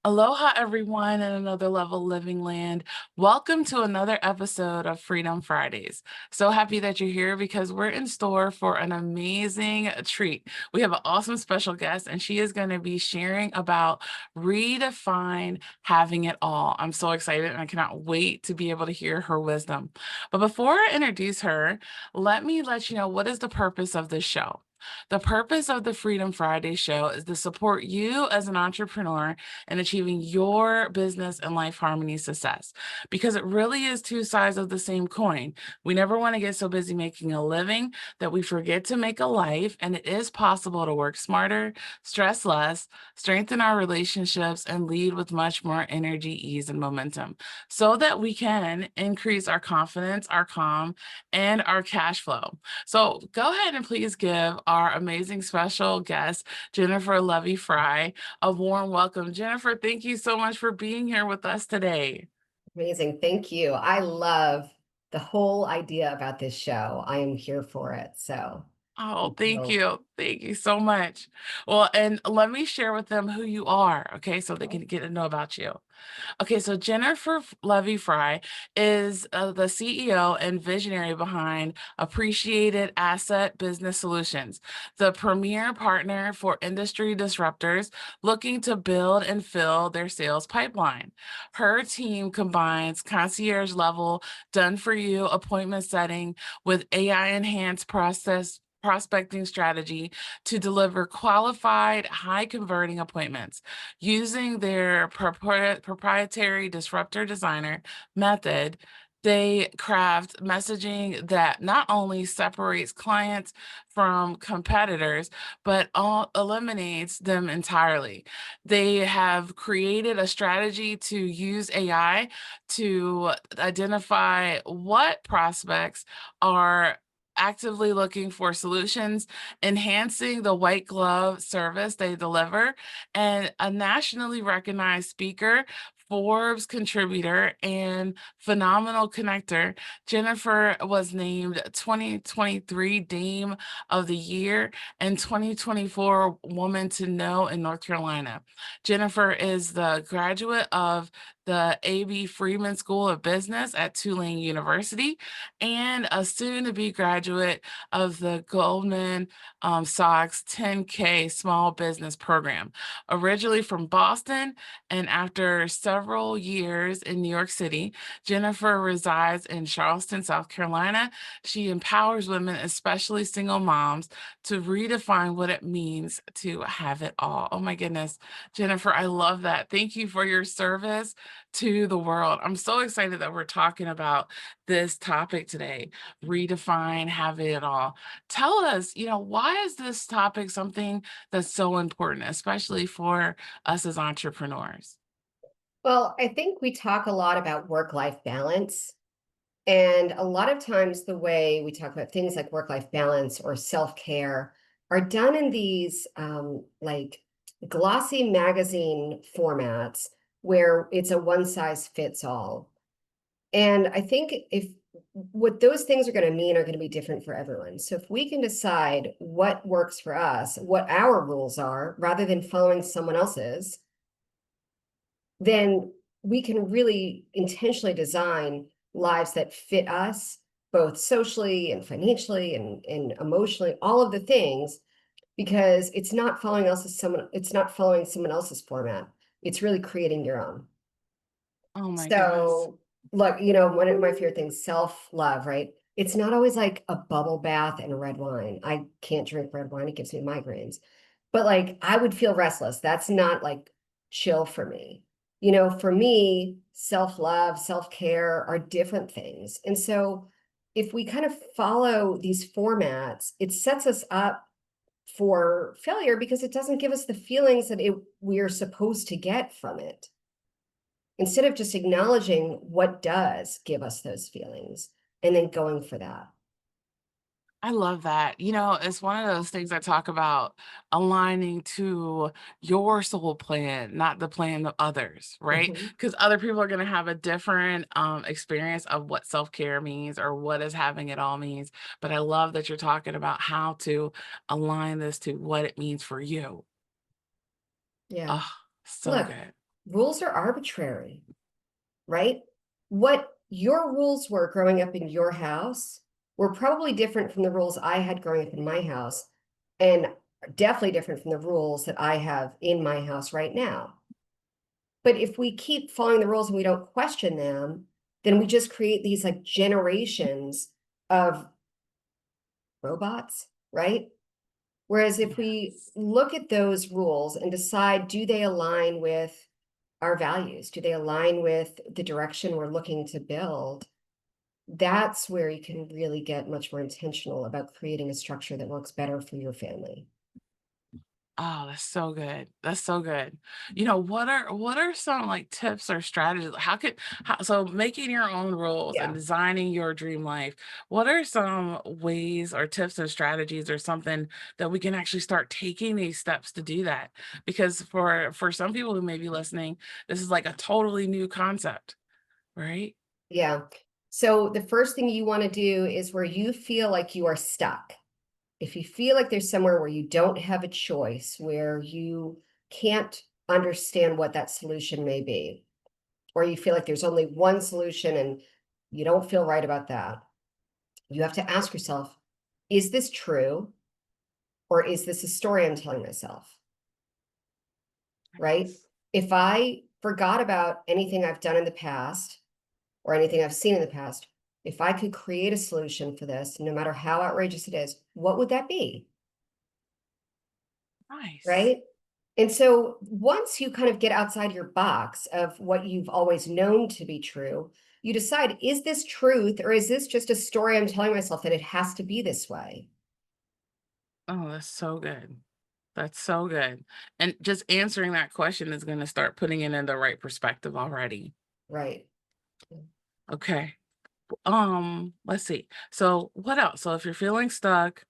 Aloha, everyone, in another level living land. Welcome to another episode of Freedom Fridays. So happy that you're here because we're in store for an amazing treat. We have an awesome special guest, and she is going to be sharing about Redefine Having It All. I'm so excited, and I cannot wait to be able to hear her wisdom. But before I introduce her, let me let you know what is the purpose of this show. The purpose of the Freedom Friday show is to support you as an entrepreneur and achieving your business and life harmony success. Because it really is two sides of the same coin. We never want to get so busy making a living that we forget to make a life. And it is possible to work smarter, stress less, strengthen our relationships, and lead with much more energy, ease, and momentum so that we can increase our confidence, our calm, and our cash flow. So go ahead and please give our amazing special guest, Jennifer Levy Frye, a warm welcome. Jennifer, thank you so much for being here with us today. Amazing. Thank you. I love the whole idea about this show. I am here for it. So Oh, thank thank you. you. Thank you so much. Well, and let me share with them who you are, okay, so they can get to know about you. Okay, so Levy Fry is the CEO and visionary behind Appreciated Asset Business Solutions, the premier partner for industry disruptors looking to build and fill their sales pipeline. Her team combines concierge level, done for you appointment setting with AI enhanced process prospecting strategy to deliver qualified, high converting appointments. Using their proprietary Disruptor Designer method, they craft messaging that not only separates clients from competitors, but eliminates them entirely. They have created a strategy to use AI to identify what prospects are actively looking for solutions, enhancing the white glove service they deliver, and a nationally recognized speaker, Forbes contributor, and phenomenal connector. Jennifer was named 2023 Dame of the Year and 2024 Woman to Know in North Carolina. Jennifer is the graduate of the A.B. Freeman School of Business at Tulane University and a soon to be graduate of the Goldman Sachs 10K Small Business Program. Originally from Boston, and after several years in New York City, Jennifer resides in Charleston, South Carolina. She empowers women, especially single moms, to redefine what it means to have it all. Oh my goodness, Jennifer, I love that. Thank you for your service to the world. I'm so excited that we're talking about this topic today, redefine having it all. Tell us, why is this topic something that's so important, especially for us as entrepreneurs? Well, I think we talk a lot about work-life balance. And a lot of times the way we talk about things like work-life balance or self-care are done in these like glossy magazine formats where it's a one size fits all. And I think if what those things are going to mean are going to be different for everyone. So if we can decide what works for us, what our rules are, rather than following someone else's, then we can really intentionally design lives that fit us both socially and financially and emotionally, all of the things, because it's not following someone else's format. It's really creating your own. Oh my goodness. So, look, one of my favorite things, self-love, right? It's not always like a bubble bath and red wine. I can't drink red wine, it gives me migraines. But like I would feel restless. That's not like chill for me. For me, self-love, self-care are different things. And so if we kind of follow these formats, it sets us up for failure because it doesn't give us the feelings that we are supposed to get from it, instead of just acknowledging what does give us those feelings and then going for that. I love that. It's one of those things I talk about aligning to your soul plan, not the plan of others, right? Mhm. Because other people are going to have a different experience of what self care means or what is having it all means. But I love that you're talking about how to align this to what it means for you. Yeah. Oh, so Look, good. rules are arbitrary, right? What your rules were growing up in your house were probably different from the rules I had growing up in my house, and definitely different from the rules that I have in my house right now. But if we keep following the rules and we don't question them, then we just create these like generations of robots, right? Whereas if we Yes. look at those rules and decide, do they align with our values? Do they align with the direction we're looking to build? That's where you can really get much more intentional about creating a structure that works better for your family. Oh, that's so good. That's so good. What are some like tips or strategies? So making your own rules and Yeah. designing your dream life, what are some ways or tips or strategies or something that we can actually start taking these steps to do that? Because for some people who may be listening, this is like a totally new concept, right? Yeah. So the first thing you want to do is where you feel like you are stuck. If you feel like there's somewhere where you don't have a choice, where you can't understand what that solution may be, or you feel like there's only one solution and you don't feel right about that, you have to ask yourself, is this true? Or is this a story I'm telling myself? Right? Nice. If I forgot about anything I've done in the past or anything I've seen in the past, if I could create a solution for this, no matter how outrageous it is, what would that be? Nice. Right? And so once you kind of get outside your box of what you've always known to be true, you decide, is this truth or is this just a story I'm telling myself that it has to be this way? Oh, that's so good. That's so good. And just answering that question is going to start putting it in the right perspective already. Right. Okay. Let's see. So what else? So if you're feeling stuck,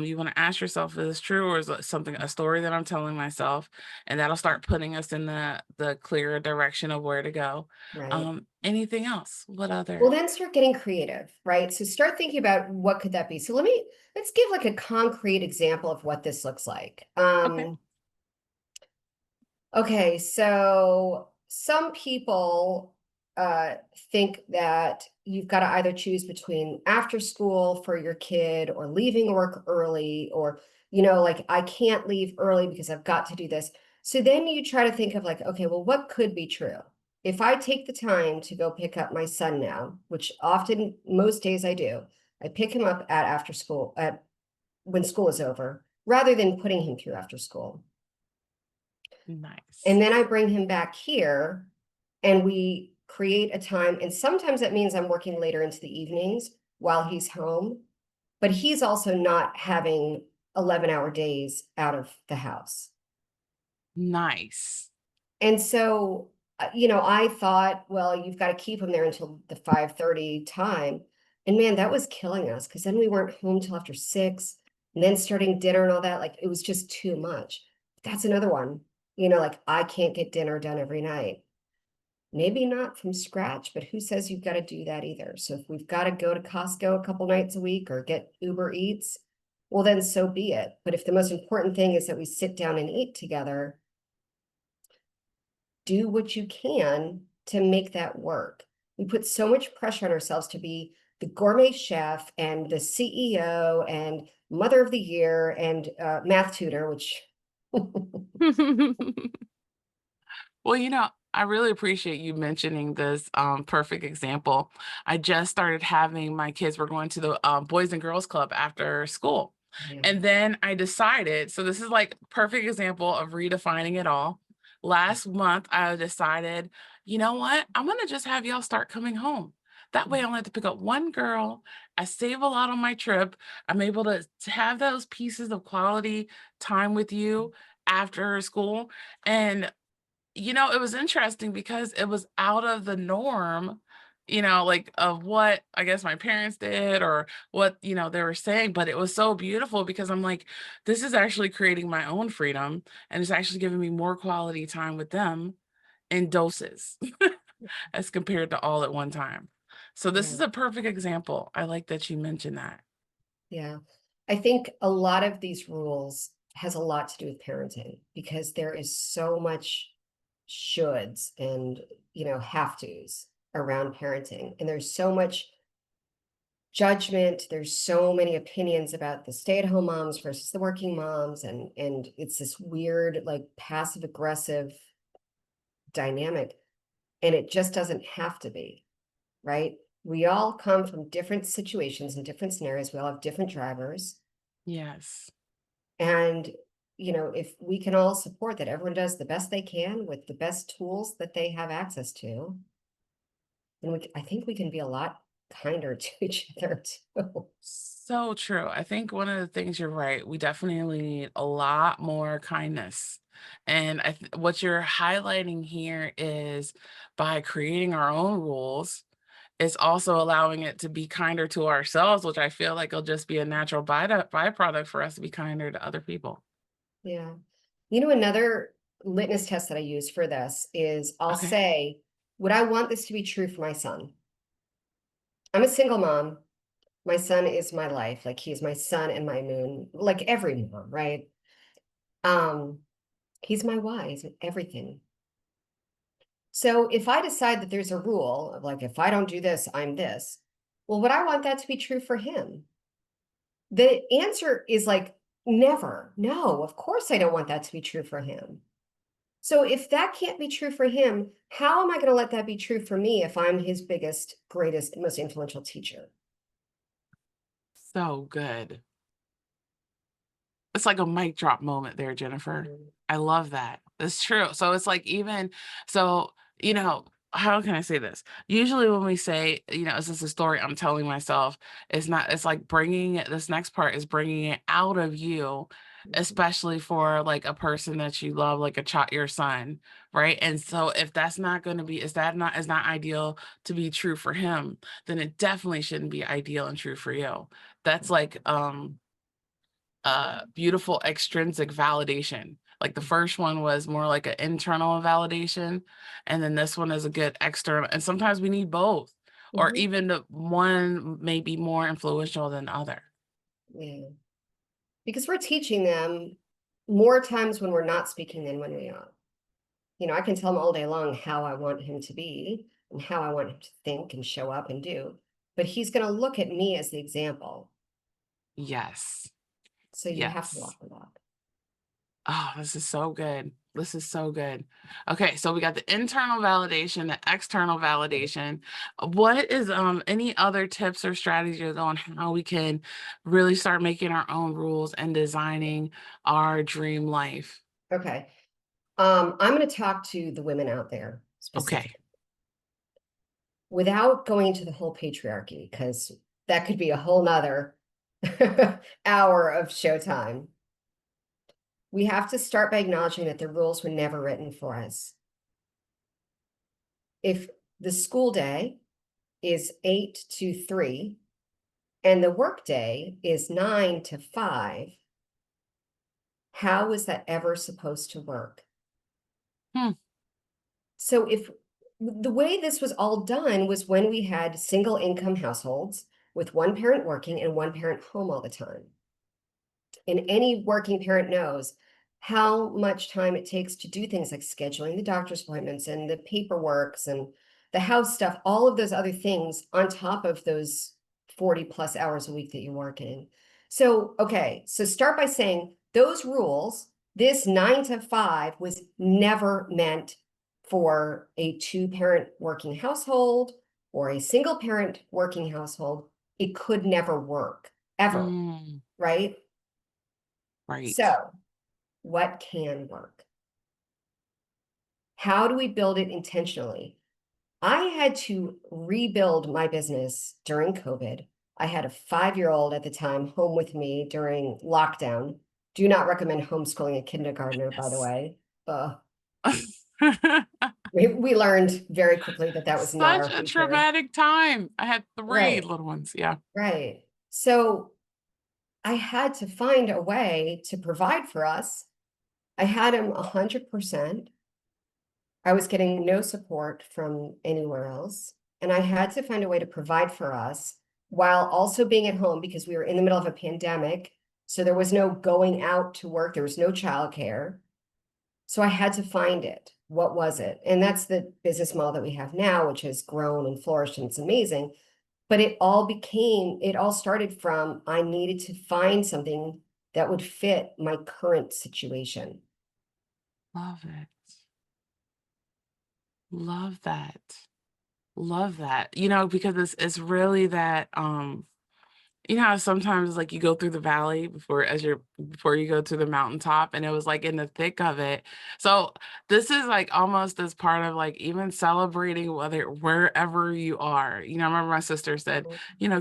you want to ask yourself, is this true or is it something a story that I'm telling myself? And that'll start putting us in the clearer direction of where to go. Right. Anything else? What Well, other? then start getting creative, right? So start thinking about what could that be. So let's give like a concrete example of what this looks like. Okay. Okay, so some people think that you've got to either choose between after school for your kid or leaving work early, or, like I can't leave early because I've got to do this. So then you try to think of like, okay, well, what could be true? If I take the time to go pick up my son now, which often most days I do, I pick him up at after school at when school is over, rather than putting him through after school. Nice. And then I bring him back here and we create a time. And sometimes that means I'm working later into the evenings while he's home, but he's also not having 11-hour days out of the house. Nice. And so, I thought, well, you've got to keep him there until the 5:30 time. And man, that was killing us because then we weren't home till after 6 and then starting dinner and all that. Like it was just too much. That's another one, like I can't get dinner done every night. Maybe not from scratch, but who says you've got to do that either? So if we've got to go to Costco a couple nights a week or get Uber Eats, well, then so be it. But if the most important thing is that we sit down and eat together, do what you can to make that work. We put so much pressure on ourselves to be the gourmet chef and the CEO and mother of the year and math tutor, which Well, I really appreciate you mentioning this perfect example. I just started having my kids were going to the Boys and Girls Club after school. yeah, And then I decided, so this is like perfect example of redefining it all. Last month, I decided, you know what? I'm gonna just have y'all start coming home. That way I only have to pick up one girl. I save a lot on my trip. I'm able to have those pieces of quality time with you after school. And it was interesting because it was out of the norm, like of what I guess my parents did or what, they were saying. But it was so beautiful because I'm like, this is actually creating my own freedom and it's actually giving me more quality time with them in doses as compared to all at one time. So this yeah, is a perfect example. I like that you mentioned that. yeah. I think a lot of these rules has a lot to do with parenting because there is so much shoulds and, have tos around parenting. And there's so much judgment, there's so many opinions about the stay-at-home moms versus the working moms, and it's this weird, like, passive aggressive dynamic, and it just doesn't have to be, right? We all come from different situations and different scenarios. We all have different drivers. Yes. And, if we can all support that everyone does the best they can with the best tools that they have access to, then I think we can be a lot kinder to each other too. So true. I think one of the things you're right. We definitely need a lot more kindness. And what you're highlighting here is by creating our own rules, it's also allowing it to be kinder to ourselves, which I feel like will just be a natural byproduct for us to be kinder to other people. Yeah. Another litmus test that I use for this is I'll Okay. say, would I want this to be true for my son? I'm a single mom. My son is my life. Like, he's my sun and my moon, like every mom, right? Um, he's my why, he's everything. So if I decide that there's a rule of, like, if I don't do this, I'm this, well, would I want that to be true for him? The answer is like, never. No, of course I don't want that to be true for him. So if that can't be true for him, how am I going to let that be true for me if I'm his biggest, greatest, most influential teacher? So good. It's like a mic drop moment there, Jennifer. Mhm. I love that. It's true. So it's like even so, you know, how can I say this? Usually when we say, is this a story I'm telling myself? It's not, it's like this next part is bringing it out of you, Mhm. especially for like a person that you love, like a child, your son, right? And so if that's not going to be, is not ideal to be true for him, then it definitely shouldn't be ideal and true for you. That's like, beautiful extrinsic validation. Like the first one was more like an internal validation, and then this one is a good external. And sometimes we need both, or Mhm. even the one may be more influential than other. Yeah. Because we're teaching them more times when we're not speaking than when we are. I can tell him all day long how I want him to be and how I want him to think and show up and do, but he's going to look at me as the example. Yes. So you have to Yes. walk the walk. Oh, this is so good. This is so good. Okay, so we got the internal validation, the external validation. What is any other tips or strategies on how we can really start making our own rules and designing our dream life? Okay. I'm going to talk to the women out there Okay. specifically without going into the whole patriarchy, because that could be a whole nother hour of showtime. We have to start by acknowledging that the rules were never written for us. If the school day is 8 to 3 and the work day is 9 to 5, how is that ever supposed to work? Hmm. So if the way this was all done was when we had single income households with one parent working and one parent home all the time. And any working parent knows how much time it takes to do things like scheduling the doctor's appointments and the paperworks and the house stuff, all of those other things on top of those 40 plus hours a week that you're working. So, okay, so start by saying those rules, this 9 to 5 was never meant for a two-parent working household or a single parent working household. It could never work, ever, Mm, right? right. So, what can work? How do we build it intentionally? I had to rebuild my business during COVID. I had a 5-year-old at the time home with me during lockdown. Do not recommend homeschooling a kindergartner, by the Yes. way. We learned very quickly that that was not Such our a future. traumatic time. I had 3 Right, little ones. Yeah. right. So I had to find a way to provide for us. I had him 100%. I was getting no support from anywhere else. And I had to find a way to provide for us while also being at home because we were in the middle of a pandemic. So there was no going out to work, there was no childcare. So I had to find it. What was it? And that's the business model that we have now, which has grown and flourished, and it's amazing. But it all started from, I needed to find something that would fit my current situation. Love it. Love that. Love that. Because it's really that, how sometimes like you go through the valley before you go to the mountaintop, and it was like in the thick of it. So this is like almost as part of like even celebrating wherever you are. I remember my sister said,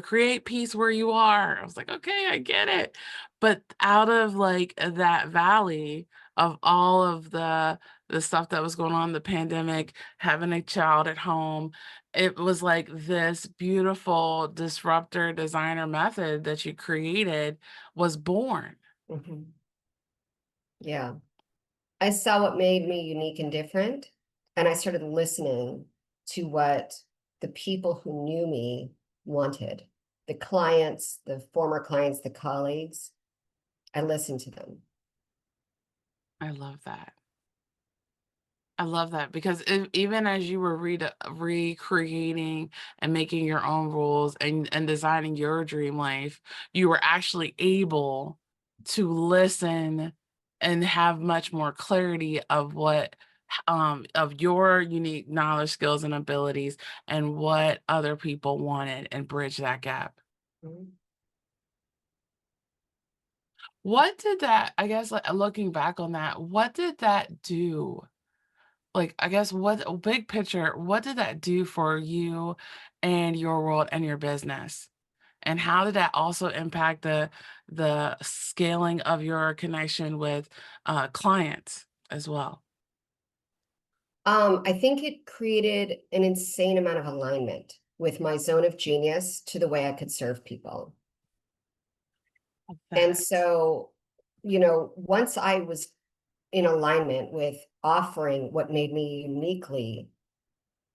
create peace where you are. I was like, okay, I get it. But out of like that valley of all of the stuff that was going on, the pandemic, having a child at home, it was like this beautiful disruptor designer method that you created was born. Mhm. Yeah. I saw what made me unique and different, and I started listening to what the people who knew me wanted. The clients, the former clients, the colleagues, I listened to them. I love that. I love that because even as you were recreating and making your own rules and designing your dream life, you were actually able to listen and have much more clarity of of your unique knowledge, skills, and abilities, and what other people wanted, and bridge that gap. Mhm. What did that, I guess, like looking back on that, what did that do? Like, I guess what big picture, what did that do for you and your world and your business? And how did that also impact the scaling of your connection with clients as well? I think it created an insane amount of alignment with my zone of genius to the way I could serve people. Love And that. so, once I was in alignment with offering what made me uniquely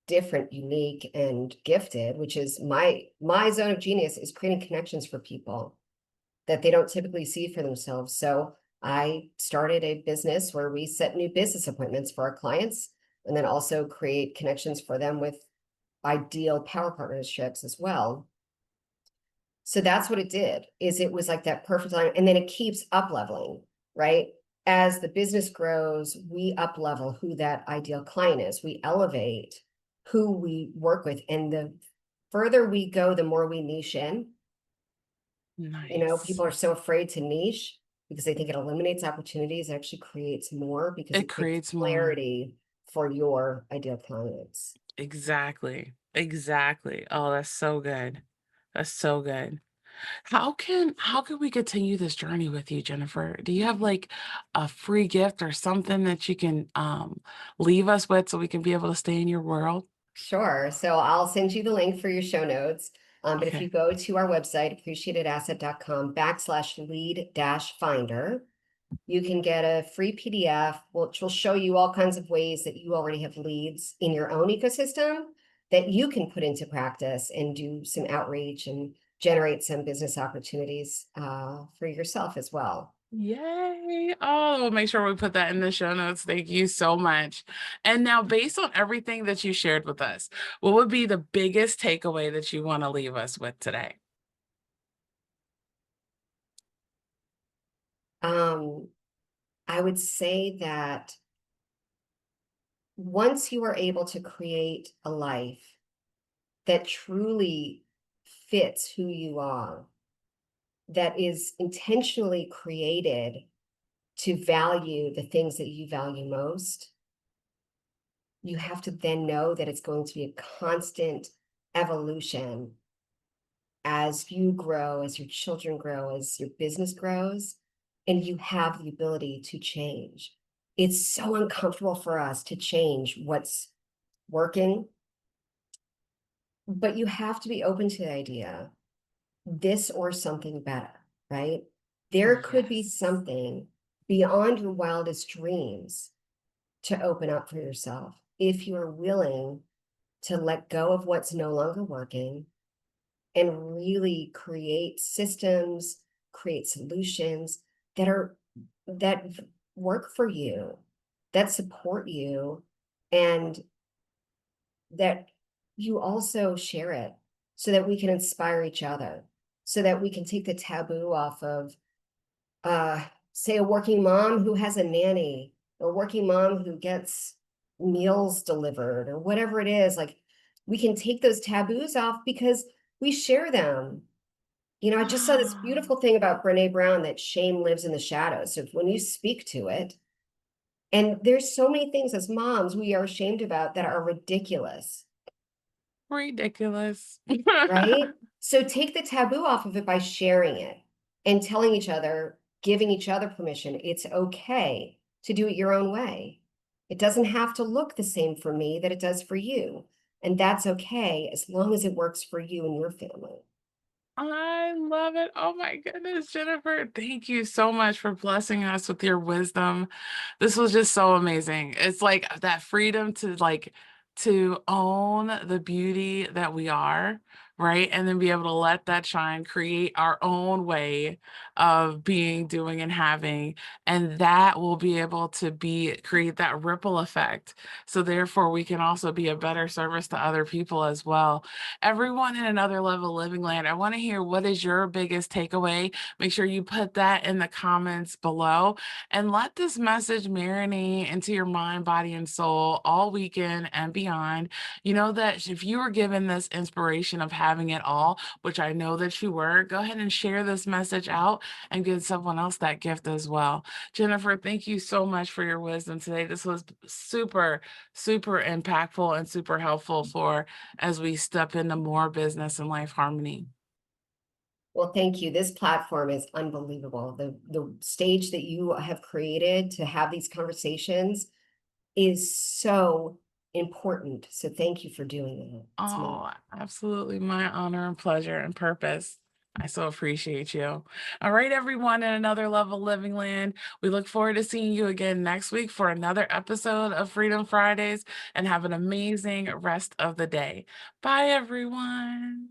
different, unique, and gifted, which is my zone of genius is creating connections for people that they don't typically see for themselves. So I started a business where we set new business appointments for our clients and then also create connections for them with ideal power partnerships as well. So that's what it did, is it was like that perfect line. And then it keeps up leveling, right? As the business grows, we up level who that ideal client is. We elevate who we work with. And the further we go, the more we niche in. Nice. People are so afraid to niche because they think it eliminates opportunities. It actually creates more because It it creates creates more. clarity for your ideal clients. Exactly. Exactly. Oh, that's so good. That's so good. How can we continue this journey with you, Jennifer? Do you have like a free gift or something that you can leave us with so we can be able to stay in your world? Sure. So I'll send you the link for your show notes. But if you Okay. go to our website, appreciatedasset.com/lead dash finder, you can get a free PDF, which will show you all kinds of ways that you already have leads in your own ecosystem that you can put into practice and do some outreach and generate some business opportunities for yourself as well. Yay. Oh, we'll make sure we put that in the show notes. Thank you so much. And now, based on everything that you shared with us, what would be the biggest takeaway that you want to leave us with today? Um, I would say that once you are able to create a life that truly fits who you are, that is intentionally created to value the things that you value most, you have to then know that it's going to be a constant evolution as you grow, as your children grow, as your business grows, and you have the ability to change. It's so uncomfortable for us to change what's working, but you have to be open to the idea, this or something better, right? There could be Yes. something beyond your wildest dreams to open up for yourself if you are willing to let go of what's no longer working and really create systems, create solutions that work for you, that support you, and that you also share it so that we can inspire each other, so that we can take the taboo off of, say, a working mom who has a nanny, or a working mom who gets meals delivered, or whatever it is. Like, we can take those taboos off because we share them. I just saw this Ah, beautiful thing about Brene Brown, that shame lives in the shadows. So when you speak to it, and there's so many things as moms we are ashamed about that are ridiculous, ridiculous. right? So take the taboo off of it by sharing it and telling each other, giving each other permission. It's okay to do it your own way. It doesn't have to look the same for me that it does for you. And that's okay as long as it works for you and your family. I love it. Oh my goodness, Jennifer, thank you so much for blessing us with your wisdom. This was just so amazing. It's like that freedom to to own the beauty that we are, right? And then be able to let that shine, create our own way of being, doing, and having. And that will be able to create that ripple effect. So therefore we can also be a better service to other people as well. Everyone in Another Level Living Land, I want to hear, what is your biggest takeaway? Make sure you put that in the comments below and let this message marinate into your mind, body, and soul all weekend and beyond. You know that if you were given this inspiration of having it all, which I know that you were, go ahead and share this message out and give someone else that gift as well. Jennifer, thank you so much for your wisdom today. This was super, super impactful and super helpful for as we step into more business and life harmony. Well, thank you. This platform is unbelievable. The stage that you have created to have these conversations is so important. So thank you for doing that. Oh, absolutely. My honor and pleasure and purpose. I so appreciate you. All right, everyone in Another Level Living Land. We look forward to seeing you again next week for another episode of Freedom Fridays, and have an amazing rest of the day. Bye, everyone.